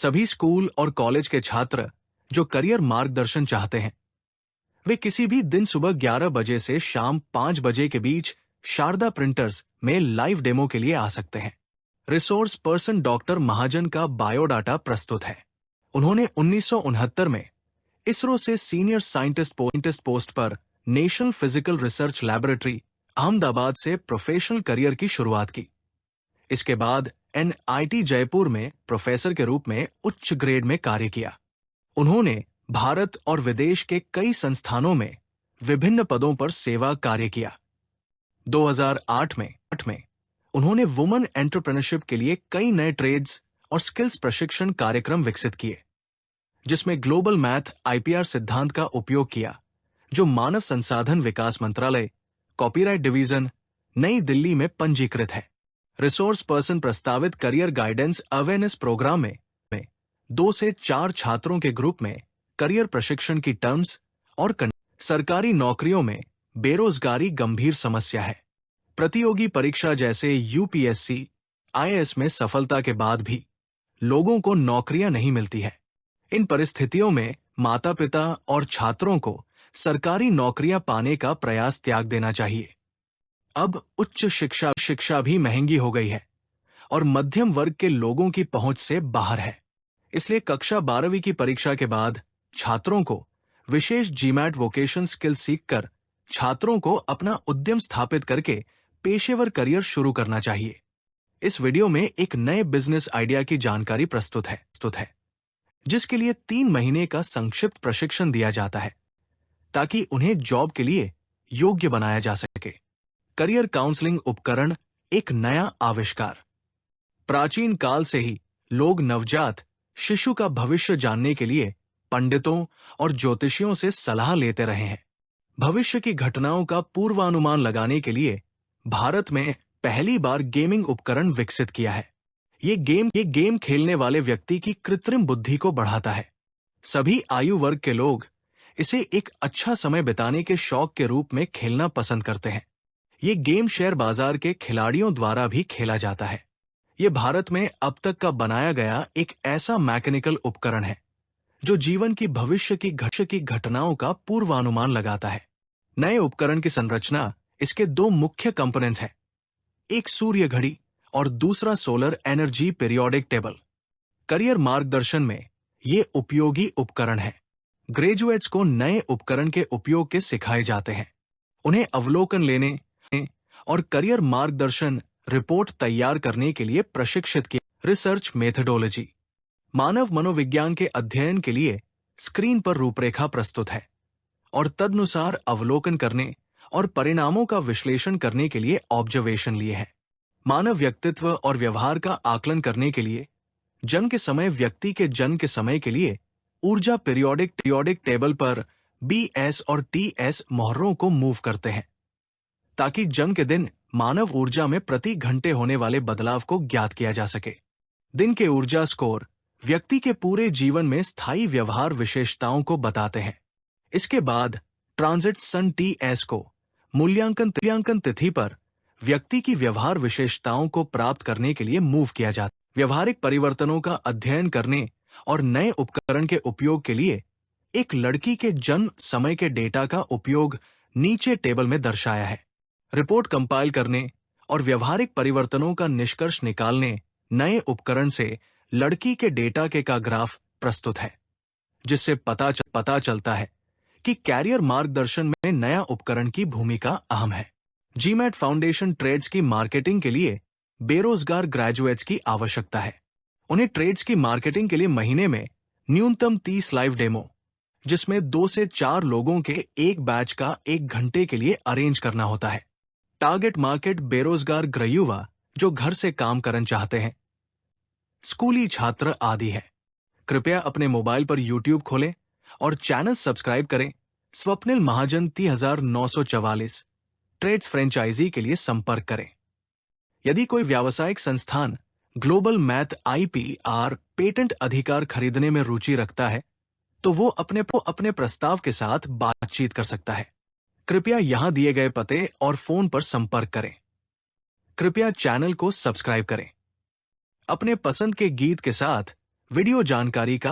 सभी स्कूल और कॉलेज के छात्र जो करियर मार्गदर्शन चाहते हैं, वे किसी भी दिन सुबह 11 बजे से शाम 5 बजे के बीच शारदा प्रिंटर्स में लाइव डेमो के लिए आ सकते हैं। रिसोर्स पर्सन डॉक्टर महाजन का बायोडाटा प्रस्तुत है। उन्होंने 1969 में इसरो से सीनियर साइंटिस्ट पोस्ट पर national physical research laboratory Ahmedabad से प्रोफेशनल करियर की शुरुआत की। इसके बाद NIT जयपुर में प्रोफेसर के रूप में उच्च ग्रेड में कार्य किया। उन्होंने भारत और विदेश के कई संस्थानों में विभिन्न पदों पर सेवा कार्य किया। 2008 में उन्होंने वुमेन एंटरप्रेन्योरशिप के लिए कई नए ट्रेड्स और स्किल्स प्रशिक्षण कार्यक्रम विकसित किए, जिसमें ग्लोबल मैथ IPR सिद्धांत का उपयोग किया, जो मानव संसाधन विकास मंत्रालय, कॉपीराइट डिवीजन, नई दिल्ली में पंजीकृत है। रिसोर्स पर्सन प्रस्तावित करियर गाइडेंस अवेयरनेस प्रोग्राम में 2 से 4 छात्रों के ग्रुप में करियर प्रशिक्षण की टर्म्स और सरकारी नौकरियों में बेरोजगारी गंभीर समस्या है। प्रतियोगी परीक्षा जैसे UPSC, IAS में सफलता के बाद भी लोगों को नौकरियां नहीं मिलती है। इन परिस्थितियों में माता-पिता और छात्रों को सरकारी नौकरियां पाने का प्रयास त्याग देना चाहिए। अब उच्च शिक्षा भी महंगी हो गई है और मध्यम वर्ग के लोगों की पहुंच से बाहर है। इसलिए कक्षा 12वीं की परीक्षा के बाद छात्रों को विशेष GMAT वोकेशन स्किल सीखकर छात्रों को अपना उद्यम स्थापित करके पेशेवर करियर शुरू करना चाहिए। इस वीडियो में एक नए बिजनेस आइडिया की जानकारी प्रस्तुत है, जिसके लिए 3 महीने का संक्षिप्त प्रशिक्षण दिया जाता है, ताकि उन्हें जॉब के लिए योग्य बनाया जा सके। करियर काउंसलिंग उपकरण एक नया आविष्कार। प्राचीन काल से ही लोग नवजात शिशु का भविष्य जानने के लिए पंडितों और ज्योतिषियों से सलाह लेते रहे हैं। भविष्य की घटनाओं का पूर्वानुमान लगाने के लिए भारत में पहली बार गेमिंग उपकरण विकसित किया है। ये गेम खेलने वाले व्यक्ति की कृत्रिम बुद्धि को बढ़ाता है। सभी आयु वर्ग के लोग इसे एक अच्छा समय बिताने के शौक के रूप में खेलना पसंद करते हैं। ये गेम शेयर बाजार के खिलाड़ियों द्वारा भी खेला जाता है। ये भारत में अब तक का बनाया गया एक ऐसा मैकेनिकल उपकरण है जो जीवन की भविष्य की घटनाओं का पूर्वानुमान लगाता है। नए उपकरण की संरचना इसके 2 मुख्य कंपोनेंट हैं, एक सूर्य घड़ी और दूसरा solar energy periodic table. Career मार्गदर्शन में ये उपयोगी उपकरण है। ग्रेजुएट्स को नए उपकरण के उपयोग के सिखाए जाते हैं। उन्हें अवलोकन लेने और करियर मार्गदर्शन रिपोर्ट तैयार करने के लिए प्रशिक्षित किया। Research methodology. मानव मनोविज्ञान के अध्ययन के लिए स्क्रीन पर रूपरेखा प्रस्तुत है और तदनुसार अवलोकन करने और परिणामों का विश्लेषण करने के लिए ऑब्जर्वेशन लिए हैं। मानव व्यक्तित्व और व्यवहार का आकलन करने के लिए जन्म के समय व्यक्ति के जन्म के समय के लिए ऊर्जा पीरियोडिक टेबल पर BS और TS मोहरों को मूव करते हैं, ताकि जन्म के दिन मानव ऊर्जा में प्रति घंटे होने वाले बदलाव को ज्ञात किया जा सके। दिन के ऊर्जा स्कोर व्यक्ति के पूरे जीवन में स्थायी व्यवहार विशेषताओं को बताते हैं। इसके बाद ट्रांजिट सन TS को मूल्यांकन तिथि पर व्यक्ति की व्यवहार विशेषताओं को प्राप्त करने के लिए मूव किया जाता है। व्यवहारिक परिवर्तनों का अध्ययन करने और नए उपकरण के उपयोग के लिए एक लड़की के जन्म समय के डेटा का उपयोग नीचे टेबल में दर्शाया है। रिपोर्ट कंपाइल करने और व्यवहारिक परिवर्तनों का निष्कर्ष निकालने नए उपकरण से लड़की के डेटा का ग्राफ प्रस्तुत है, जिससे पता चलता है कि कैरियर मार्गदर्शन में नया उपकरण की भूमिका अहम है। GMAT फाउंडेशन ट्रेड्स की मार्केटिंग के लिए बेरोजगार ग्रेजुएट्स की आवश्यकता है। उन्हें ट्रेड्स की मार्केटिंग के लिए महीने में न्यूनतम 30 लाइव डेमो, जिसमें 2 से 4 लोगों के एक बैच का 1 घंटे के लिए अरेंज करना होता है। टारगेट मार्केट बेरोजगार गृहयुवा जो घर से काम करना चाहते हैं, स्कूली छात्र आदि है। कृपया अपने मोबाइल पर YouTube खोलें और चैनल सब्सक्राइब करें। स्वप्निल महाजन 3944 ट्रेड्स फ्रेंचाइजी के लिए संपर्क करें। यदि कोई व्यावसायिक संस्थान ग्लोबल मैथ IPR पेटेंट अधिकार खरीदने में रुचि रखता है, तो वो अपने प्रस्ताव के साथ बातचीत कर सकता है। कृपया यहां दिए गए पते और फोन पर संपर्क करें। कृपया चैनल को सब्सक्राइब करें। अपने पसंद के गीत के साथ वीडियो जानकारी का